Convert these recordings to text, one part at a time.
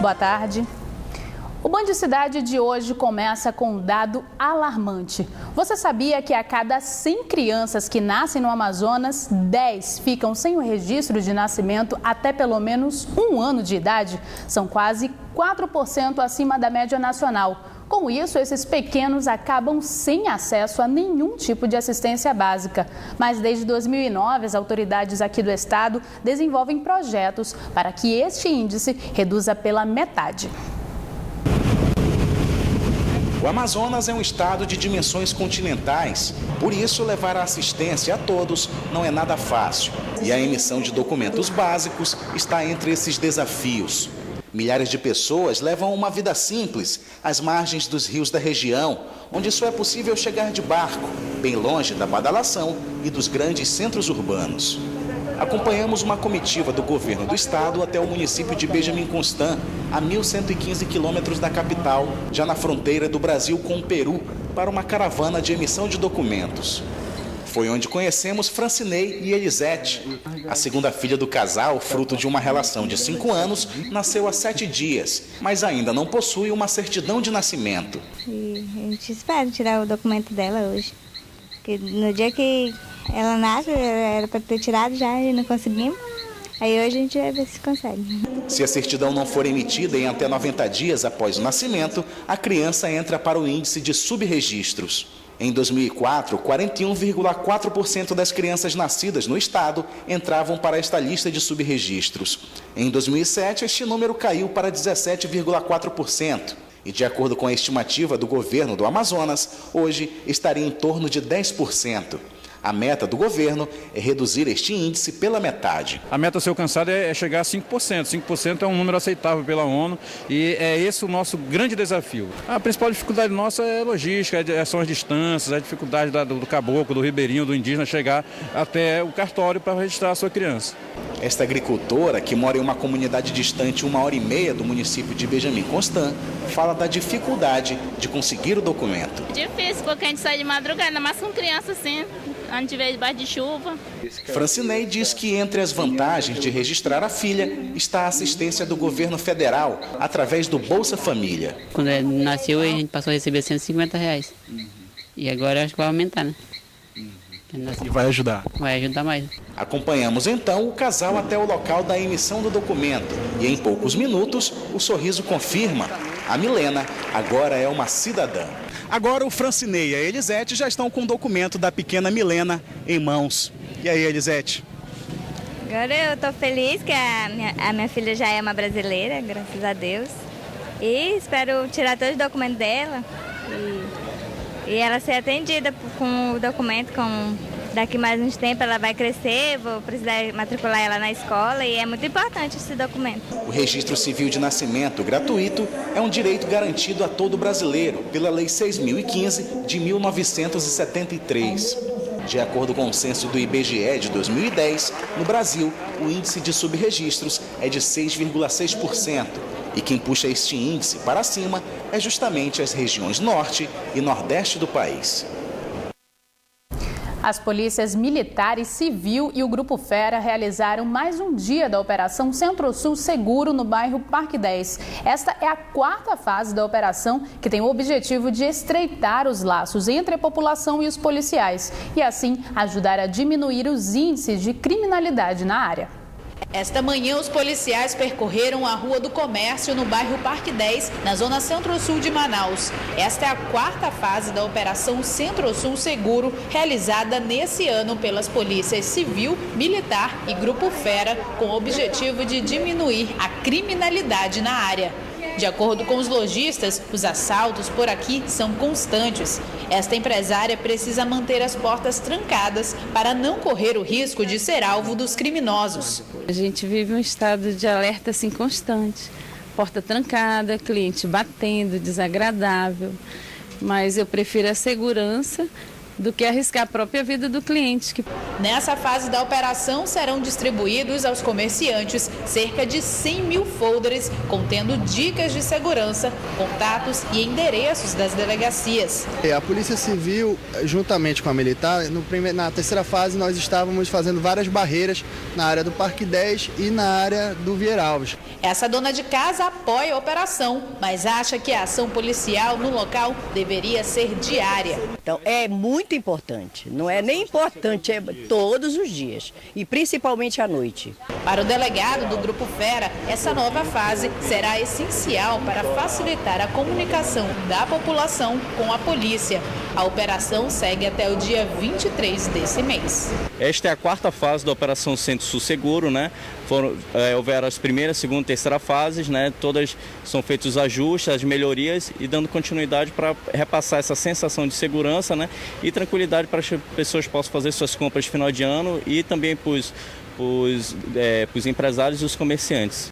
Boa tarde. O Band Cidade de hoje começa com um dado alarmante. Você sabia que a cada 100 crianças que nascem no Amazonas, 10 ficam sem o registro de nascimento até pelo menos 1 ano de idade? São quase 4% acima da média nacional. Com isso, esses pequenos acabam sem acesso a nenhum tipo de assistência básica. Mas desde 2009, as autoridades aqui do estado desenvolvem projetos para que este índice reduza pela metade. O Amazonas é um estado de dimensões continentais, por isso levar a assistência a todos não é nada fácil. E a emissão de documentos básicos está entre esses desafios. Milhares de pessoas levam uma vida simples às margens dos rios da região, onde só é possível chegar de barco, bem longe da badalação e dos grandes centros urbanos. Acompanhamos uma comitiva do governo do estado até o município de Benjamin Constant, a 1.115 quilômetros da capital, já na fronteira do Brasil com o Peru, para uma caravana de emissão de documentos. Foi onde conhecemos Francinei e Elisete. A segunda filha do casal, fruto de uma relação de 5 anos, nasceu há 7 dias, mas ainda não possui uma certidão de nascimento. E a gente espera tirar o documento dela hoje. Porque no dia que ela nasce, era para ter tirado já e não conseguimos. Aí hoje a gente vai ver se consegue. Se a certidão não for emitida em até 90 dias após o nascimento, a criança entra para o índice de subregistros. Em 2004, 41,4% das crianças nascidas no estado entravam para esta lista de subregistros. Em 2007, este número caiu para 17,4%. E de acordo com a estimativa do governo do Amazonas, hoje estaria em torno de 10%. A meta do governo é reduzir este índice pela metade. A meta a ser alcançada é chegar a 5%. 5% é um número aceitável pela ONU e é esse o nosso grande desafio. A principal dificuldade nossa é logística, são as distâncias, a dificuldade do caboclo, do ribeirinho, do indígena chegar até o cartório para registrar a sua criança. Esta agricultora, que mora em uma comunidade distante 1h30 do município de Benjamin Constant, fala da dificuldade de conseguir o documento. Difícil, porque a gente sai de madrugada, mas com criança assim, a gente vê debaixo de chuva. Francinei diz que entre as vantagens de registrar a filha está a assistência do governo federal, através do Bolsa Família. Quando nasceu, a gente passou a receber R$150. E agora acho que vai aumentar, né? E vai ajudar? Vai ajudar mais. Acompanhamos então o casal até o local da emissão do documento e em poucos minutos o sorriso confirma. A Milena agora é uma cidadã. Agora o Francinei e a Elisete já estão com o documento da pequena Milena em mãos. E aí, Elisete? Agora eu estou feliz que a minha filha já é uma brasileira, graças a Deus. E espero tirar todos os documentos dela e ela ser atendida com o documento. Daqui mais uns tempos ela vai crescer, vou precisar matricular ela na escola e é muito importante esse documento. O registro civil de nascimento gratuito é um direito garantido a todo brasileiro pela Lei 6.015 de 1973. De acordo com o censo do IBGE de 2010, no Brasil, o índice de subregistros é de 6,6%. E quem puxa este índice para cima é justamente as regiões norte e nordeste do país. As polícias militar e civil e o Grupo Fera realizaram mais um dia da Operação Centro-Sul Seguro no bairro Parque 10. Esta é a 4ª fase da operação, que tem o objetivo de estreitar os laços entre a população e os policiais e, assim, ajudar a diminuir os índices de criminalidade na área. Esta manhã, os policiais percorreram a Rua do Comércio, no bairro Parque 10, na zona centro-sul de Manaus. Esta é a 4ª fase da Operação Centro-Sul Seguro, realizada nesse ano pelas polícias Civil, Militar e Grupo Fera, com o objetivo de diminuir a criminalidade na área. De acordo com os lojistas, os assaltos por aqui são constantes. Esta empresária precisa manter as portas trancadas para não correr o risco de ser alvo dos criminosos. A gente vive um estado de alerta assim constante. Porta trancada, cliente batendo, desagradável. Mas eu prefiro a segurança do que arriscar a própria vida do cliente. Nessa fase da operação serão distribuídos aos comerciantes cerca de 100 mil folders contendo dicas de segurança, contatos e endereços das delegacias. A Polícia Civil, juntamente com a Militar, na terceira fase nós estávamos fazendo várias barreiras na área do Parque 10 e na área do Vieira Alves. Essa dona de casa apoia a operação, mas acha que a ação policial no local deveria ser diária. Então é muito importante, não é nem importante, é todos os dias e principalmente à noite. Para o delegado do Grupo Fera, essa nova fase será essencial para facilitar a comunicação da população com a polícia. A operação segue até o dia 23 desse mês. Esta é a quarta fase da Operação Centro-Sul Seguro, né? Houveram as primeiras, segunda e terceira fases, né? Todas são feitos os ajustes, as melhorias e dando continuidade para repassar essa sensação de segurança, né? E tranquilidade para que as pessoas possam fazer suas compras de final de ano e também para os empresários e os comerciantes.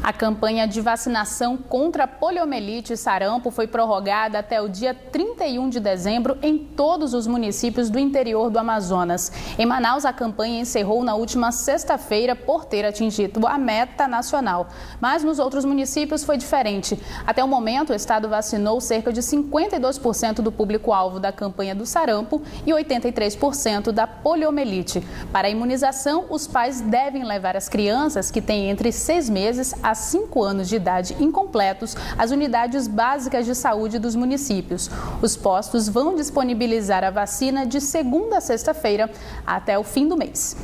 A campanha de vacinação contra poliomielite e sarampo foi prorrogada até o dia 31 de dezembro em todos os municípios do interior do Amazonas. Em Manaus, a campanha encerrou na última sexta-feira por ter atingido a meta nacional. Mas nos outros municípios foi diferente. Até o momento, o estado vacinou cerca de 52% do público-alvo da campanha do sarampo e 83% da poliomielite. Para a imunização, os pais devem levar as crianças que têm entre 6 meses a 5 anos de idade incompletos às unidades básicas de saúde dos municípios. Os postos vão disponibilizar a vacina de segunda a sexta-feira até o fim do mês.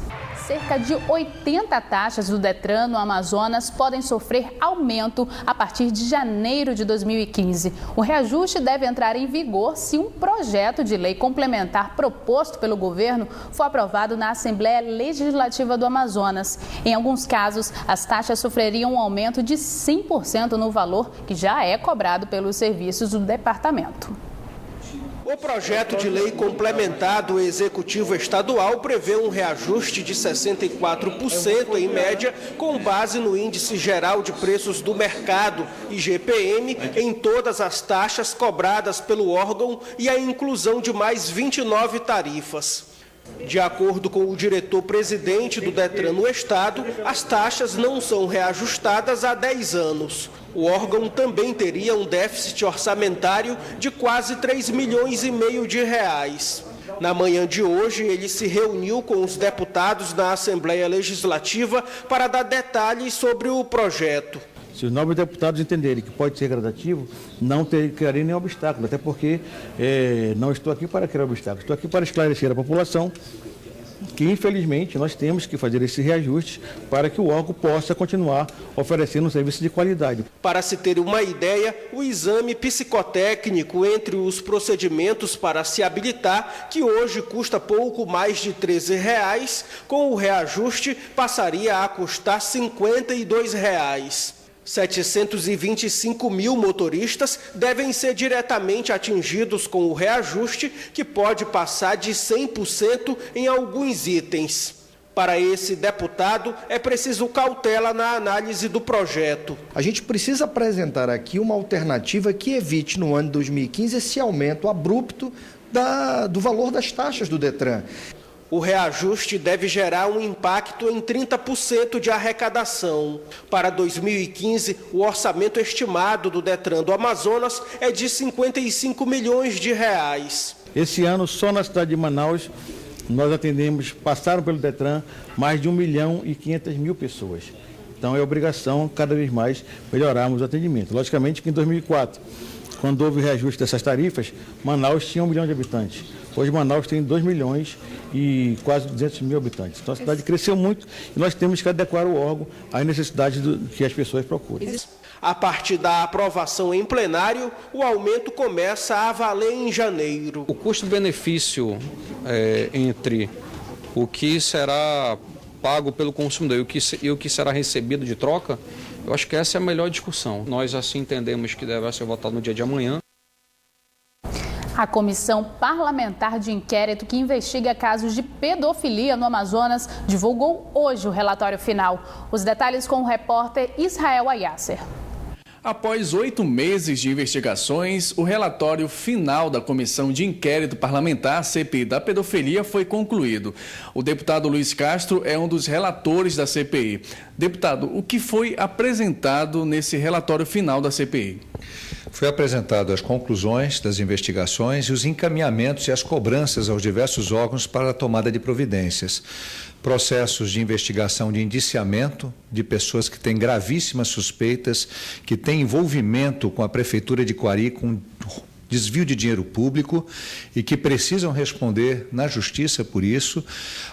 Cerca de 80 taxas do Detran no Amazonas podem sofrer aumento a partir de janeiro de 2015. O reajuste deve entrar em vigor se um projeto de lei complementar proposto pelo governo for aprovado na Assembleia Legislativa do Amazonas. Em alguns casos, as taxas sofreriam um aumento de 100% no valor que já é cobrado pelos serviços do departamento. O projeto de lei complementar do Executivo Estadual prevê um reajuste de 64% em média, com base no Índice Geral de Preços do Mercado, IGPM, em todas as taxas cobradas pelo órgão e a inclusão de mais 29 tarifas. De acordo com o diretor-presidente do Detran no estado, as taxas não são reajustadas há 10 anos. O órgão também teria um déficit orçamentário de quase 3,5 milhões de reais. Na manhã de hoje, ele se reuniu com os deputados da Assembleia Legislativa para dar detalhes sobre o projeto. Se os nobres deputados entenderem que pode ser gradativo, não criarem nenhum obstáculo, até porque não estou aqui para criar obstáculos, estou aqui para esclarecer a população que, infelizmente, nós temos que fazer esse reajuste para que o órgão possa continuar oferecendo um serviço de qualidade. Para se ter uma ideia, o exame psicotécnico entre os procedimentos para se habilitar, que hoje custa pouco mais de R$ 13, com o reajuste passaria a custar R$ 52. 725 mil motoristas devem ser diretamente atingidos com o reajuste, que pode passar de 100% em alguns itens. Para esse deputado, é preciso cautela na análise do projeto. A gente precisa apresentar aqui uma alternativa que evite, no ano de 2015, esse aumento abrupto do valor das taxas do Detran. O reajuste deve gerar um impacto em 30% de arrecadação. Para 2015, o orçamento estimado do Detran do Amazonas é de R$ 55 milhões. Esse ano, só na cidade de Manaus, nós passaram pelo Detran mais de 1.500.000 pessoas. Então é obrigação, cada vez mais, melhorarmos o atendimento. Logicamente que em 2004, quando houve o reajuste dessas tarifas, Manaus tinha 1 milhão de habitantes. Hoje Manaus tem 2 milhões e quase 200 mil habitantes. Então a cidade cresceu muito e nós temos que adequar o órgão às necessidades que as pessoas procuram. A partir da aprovação em plenário, o aumento começa a valer em janeiro. O custo-benefício entre o que será pago pelo consumidor e o que será recebido de troca, eu acho que essa é a melhor discussão. Nós assim entendemos que deve ser votado no dia de amanhã. A Comissão Parlamentar de Inquérito que investiga casos de pedofilia no Amazonas divulgou hoje o relatório final. Os detalhes com o repórter Israel Ayasser. Após 8 meses de investigações, o relatório final da Comissão de Inquérito Parlamentar, CPI da Pedofilia, foi concluído. O deputado Luiz Castro é um dos relatores da CPI. Deputado, o que foi apresentado nesse relatório final da CPI? Foi apresentado as conclusões das investigações e os encaminhamentos e as cobranças aos diversos órgãos para a tomada de providências. Processos de investigação de indiciamento de pessoas que têm gravíssimas suspeitas, que têm envolvimento com a Prefeitura de Coari, com desvio de dinheiro público e que precisam responder na Justiça por isso.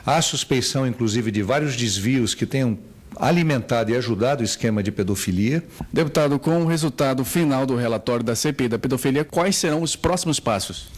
Há suspeição, inclusive, de vários desvios que tenham alimentado e ajudado o esquema de pedofilia. Deputado, com o resultado final do relatório da CPI da pedofilia, quais serão os próximos passos?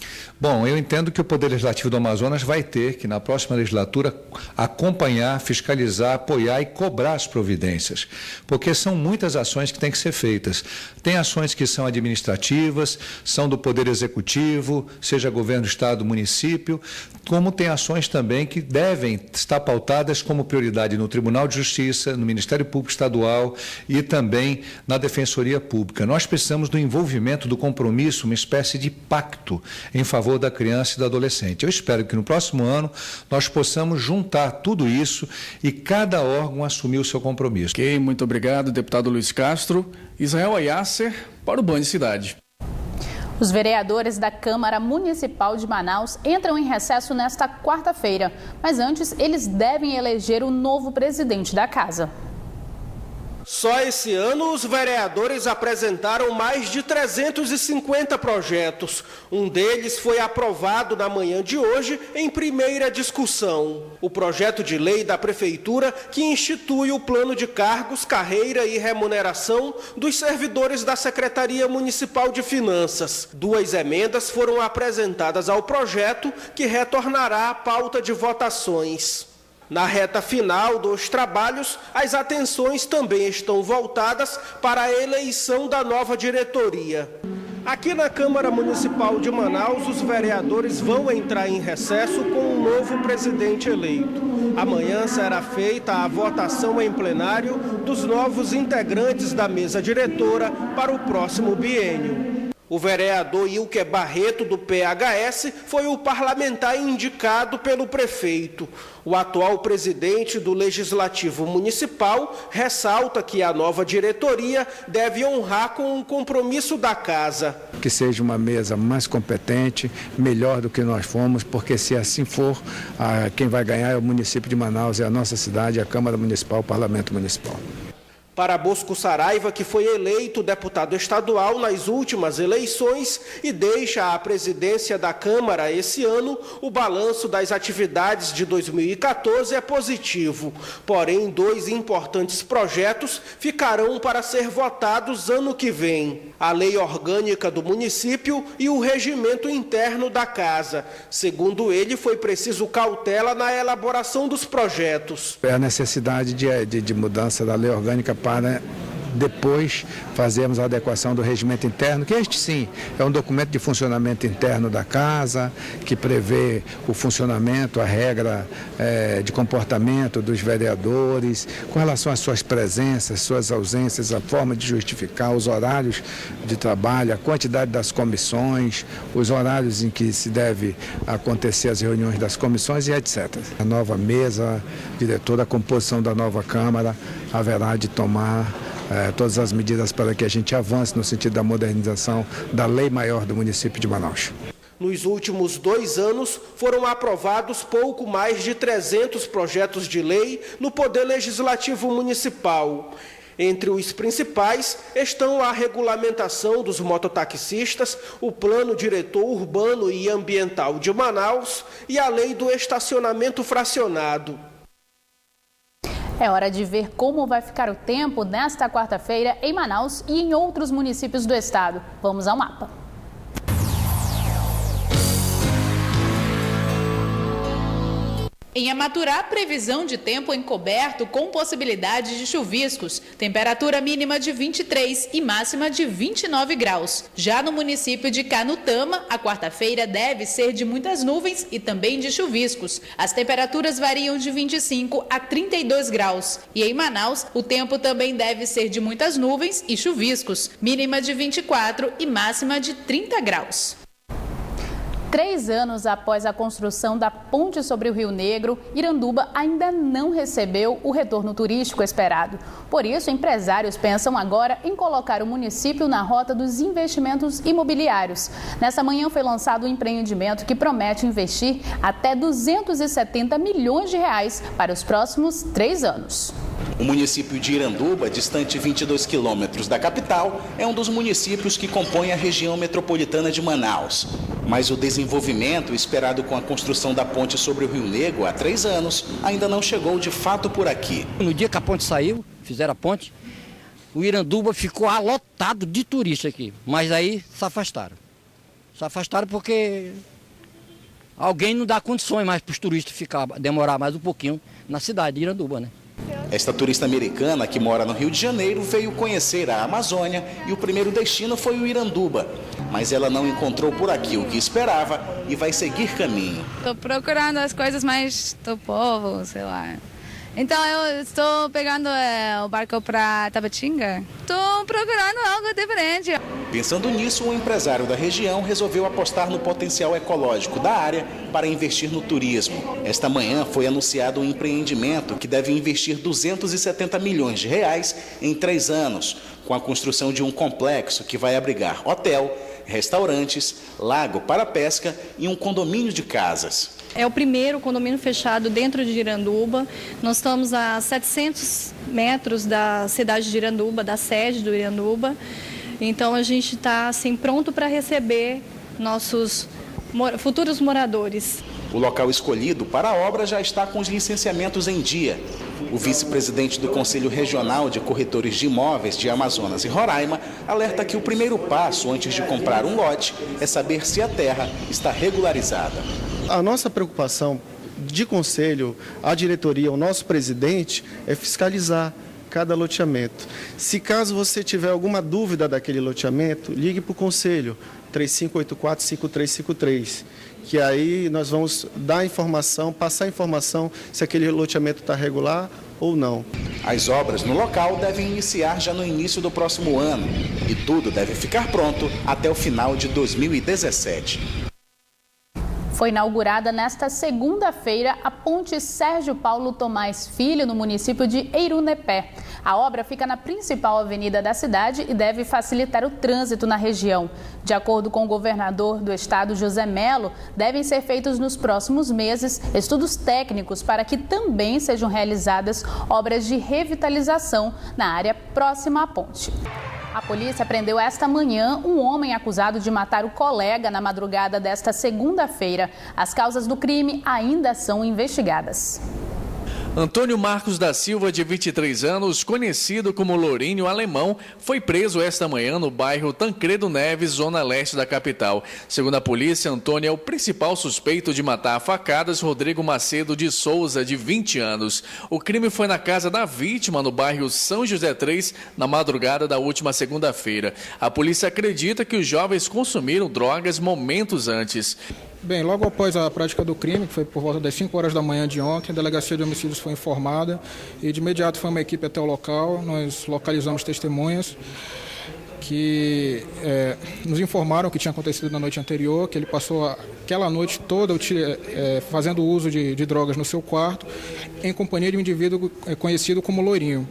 Bom, eu entendo que o Poder Legislativo do Amazonas vai ter que, na próxima legislatura, acompanhar, fiscalizar, apoiar e cobrar as providências, porque são muitas ações que têm que ser feitas. Tem ações que são administrativas, são do Poder Executivo, seja governo do Estado, município, como tem ações também que devem estar pautadas como prioridade no Tribunal de Justiça, no Ministério Público Estadual e também na Defensoria Pública. Nós precisamos do envolvimento, do compromisso, uma espécie de pacto em favor da criança e do adolescente. Eu espero que no próximo ano nós possamos juntar tudo isso e cada órgão assumir o seu compromisso. Ok, muito obrigado, deputado Luiz Castro. Israel Ayasser para o Band Cidade. Os vereadores da Câmara Municipal de Manaus entram em recesso nesta quarta-feira, mas antes eles devem eleger o novo presidente da casa. Só esse ano, os vereadores apresentaram mais de 350 projetos. Um deles foi aprovado na manhã de hoje em primeira discussão. O projeto de lei da Prefeitura que institui o plano de cargos, carreira e remuneração dos servidores da Secretaria Municipal de Finanças. 2 emendas foram apresentadas ao projeto, que retornará à pauta de votações. Na reta final dos trabalhos, as atenções também estão voltadas para a eleição da nova diretoria. Aqui na Câmara Municipal de Manaus, os vereadores vão entrar em recesso com um novo presidente eleito. Amanhã será feita a votação em plenário dos novos integrantes da mesa diretora para o próximo biênio. O vereador Ilker Barreto, do PHS, foi o parlamentar indicado pelo prefeito. O atual presidente do Legislativo Municipal ressalta que a nova diretoria deve honrar com o compromisso da casa. Que seja uma mesa mais competente, melhor do que nós fomos, porque se assim for, quem vai ganhar é o município de Manaus, é a nossa cidade, a Câmara Municipal, o Parlamento Municipal. Para Bosco Saraiva, que foi eleito deputado estadual nas últimas eleições e deixa a presidência da Câmara esse ano, o balanço das atividades de 2014 é positivo. Porém, 2 importantes projetos ficarão para ser votados ano que vem: a lei orgânica do município e o regimento interno da casa. Segundo ele, foi preciso cautela na elaboração dos projetos. É a necessidade de mudança da lei orgânica para depois fazermos a adequação do regimento interno, que este sim é um documento de funcionamento interno da casa, que prevê o funcionamento, a regra de comportamento dos vereadores, com relação às suas presenças, suas ausências, a forma de justificar, os horários de trabalho, a quantidade das comissões, os horários em que se deve acontecer as reuniões das comissões e etc. A nova mesa diretora, a composição da nova Câmara, haverá de tomar todas as medidas para que a gente avance no sentido da modernização da lei maior do município de Manaus. Nos últimos 2 anos, foram aprovados pouco mais de 300 projetos de lei no Poder Legislativo Municipal. Entre os principais estão a regulamentação dos mototaxistas, o Plano Diretor Urbano e Ambiental de Manaus e a Lei do Estacionamento Fracionado. É hora de ver como vai ficar o tempo nesta quarta-feira em Manaus e em outros municípios do estado. Vamos ao mapa. Em Amaturá, previsão de tempo encoberto com possibilidade de chuviscos. Temperatura mínima de 23 e máxima de 29 graus. Já no município de Canutama, a quarta-feira deve ser de muitas nuvens e também de chuviscos. As temperaturas variam de 25 a 32 graus. E em Manaus, o tempo também deve ser de muitas nuvens e chuviscos. Mínima de 24 e máxima de 30 graus. 3 anos após a construção da ponte sobre o Rio Negro, Iranduba ainda não recebeu o retorno turístico esperado. Por isso, empresários pensam agora em colocar o município na rota dos investimentos imobiliários. Nessa manhã foi lançado um empreendimento que promete investir até 270 milhões de reais para os próximos 3 anos. O município de Iranduba, distante 22 quilômetros da capital, é um dos municípios que compõem a região metropolitana de Manaus. Mas o desenvolvimento esperado com a construção da ponte sobre o Rio Negro há 3 anos ainda não chegou de fato por aqui. No dia que a ponte saiu, fizeram a ponte, o Iranduba ficou alotado de turistas aqui, mas aí se afastaram. Se afastaram porque alguém não dá condições mais para os turistas demorar mais um pouquinho na cidade de Iranduba, né? Esta turista americana que mora no Rio de Janeiro veio conhecer a Amazônia e o primeiro destino foi o Iranduba. Mas ela não encontrou por aqui o que esperava e vai seguir caminho. Estou procurando as coisas mais do povo, sei lá. Então eu estou pegando o barco para Tabatinga. Estou procurando algo diferente. Pensando nisso, um empresário da região resolveu apostar no potencial ecológico da área para investir no turismo. Esta manhã foi anunciado um empreendimento que deve investir 270 milhões de reais em 3 anos, com a construção de um complexo que vai abrigar hotel, restaurantes, lago para pesca e um condomínio de casas. É o primeiro condomínio fechado dentro de Iranduba. Nós estamos a 700 metros da cidade de Iranduba, da sede do Iranduba. Então a gente está assim, pronto para receber nossos futuros moradores. O local escolhido para a obra já está com os licenciamentos em dia. O vice-presidente do Conselho Regional de Corretores de Imóveis de Amazonas e Roraima alerta que o primeiro passo antes de comprar um lote é saber se a terra está regularizada. A nossa preocupação de conselho, a diretoria, o nosso presidente, é fiscalizar cada loteamento. Se caso você tiver alguma dúvida daquele loteamento, ligue para o conselho 3584-5353, que aí nós vamos dar informação, passar informação se aquele loteamento está regular ou não. As obras no local devem iniciar já no início do próximo ano e tudo deve ficar pronto até o final de 2017. Foi inaugurada nesta segunda-feira a ponte Sérgio Paulo Tomás Filho, no município de Eirunepé. A obra fica na principal avenida da cidade e deve facilitar o trânsito na região. De acordo com o governador do estado, José Melo, devem ser feitos nos próximos meses estudos técnicos para que também sejam realizadas obras de revitalização na área próxima à ponte. A polícia prendeu esta manhã um homem acusado de matar o colega na madrugada desta segunda-feira. As causas do crime ainda são investigadas. Antônio Marcos da Silva, de 23 anos, conhecido como Lourinho Alemão, foi preso esta manhã no bairro Tancredo Neves, zona leste da capital. Segundo a polícia, Antônio é o principal suspeito de matar a facadas Rodrigo Macedo de Souza, de 20 anos. O crime foi na casa da vítima, no bairro São José 3, na madrugada da última segunda-feira. A polícia acredita que os jovens consumiram drogas momentos antes. Bem, logo após a prática do crime, que foi por volta das 5 horas da manhã de ontem, a Delegacia de Homicídios foi informada e de imediato foi uma equipe até o local. Nós localizamos testemunhas que nos informaram o que tinha acontecido na noite anterior, que ele passou aquela noite toda fazendo uso de drogas no seu quarto, em companhia de um indivíduo conhecido como Lourinho.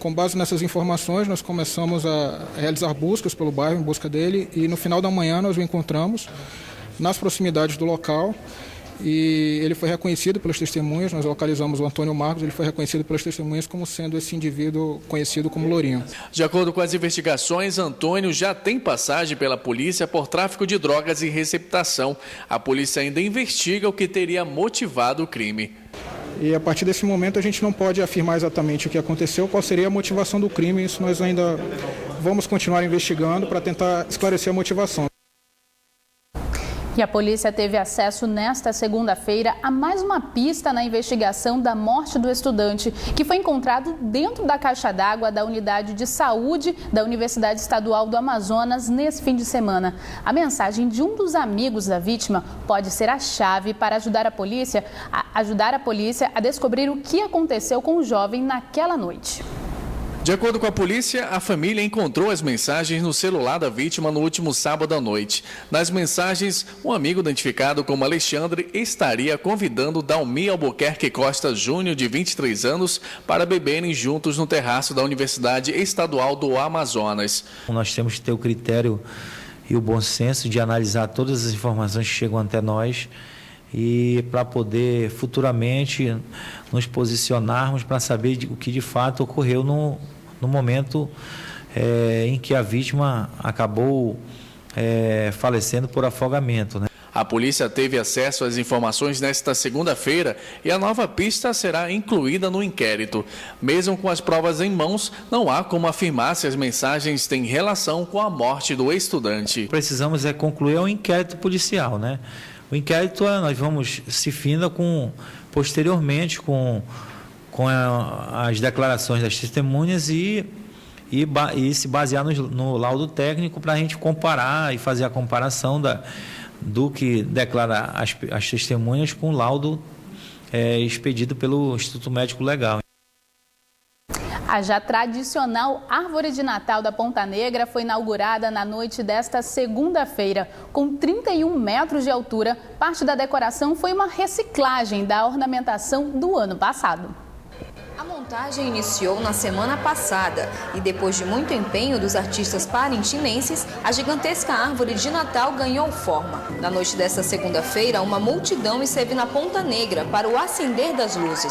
Com base nessas informações, nós começamos a realizar buscas pelo bairro em busca dele e no final da manhã nós o encontramos nas proximidades do local e ele foi reconhecido pelas testemunhas. Nós localizamos o Antônio Marcos, ele foi reconhecido pelas testemunhas como sendo esse indivíduo conhecido como Lourinho. De acordo com as investigações, Antônio já tem passagem pela polícia por tráfico de drogas e receptação. A polícia ainda investiga o que teria motivado o crime. E a partir desse momento a gente não pode afirmar exatamente o que aconteceu, qual seria a motivação do crime. Isso nós ainda vamos continuar investigando para tentar esclarecer a motivação. E a polícia teve acesso nesta segunda-feira a mais uma pista na investigação da morte do estudante, que foi encontrado dentro da caixa d'água da unidade de saúde da Universidade Estadual do Amazonas nesse fim de semana. A mensagem de um dos amigos da vítima pode ser a chave para ajudar a polícia a descobrir o que aconteceu com o jovem naquela noite. De acordo com a polícia, a família encontrou as mensagens no celular da vítima no último sábado à noite. Nas mensagens, um amigo identificado como Alexandre estaria convidando Dalmi Albuquerque Costa Júnior, de 23 anos, para beberem juntos no terraço da Universidade Estadual do Amazonas. Nós temos que ter o critério e o bom senso de analisar todas as informações que chegam até nós e para poder futuramente nos posicionarmos para saber o que de fato ocorreu no momento em que a vítima acabou falecendo por afogamento, né? A polícia teve acesso às informações nesta segunda-feira e a nova pista será incluída no inquérito. Mesmo com as provas em mãos, não há como afirmar se as mensagens têm relação com a morte do estudante. Precisamos concluir um inquérito policial, né? O inquérito nós vamos se finda posteriormente com as declarações das testemunhas e se basear no laudo técnico para a gente comparar e fazer a comparação do que declara as testemunhas com o laudo expedido pelo Instituto Médico Legal. A já tradicional Árvore de Natal da Ponta Negra foi inaugurada na noite desta segunda-feira. Com 31 metros de altura, parte da decoração foi uma reciclagem da ornamentação do ano passado. A montagem iniciou na semana passada e depois de muito empenho dos artistas parintinenses, a gigantesca árvore de Natal ganhou forma. Na noite desta segunda-feira, uma multidão esteve na Ponta Negra para o acender das luzes.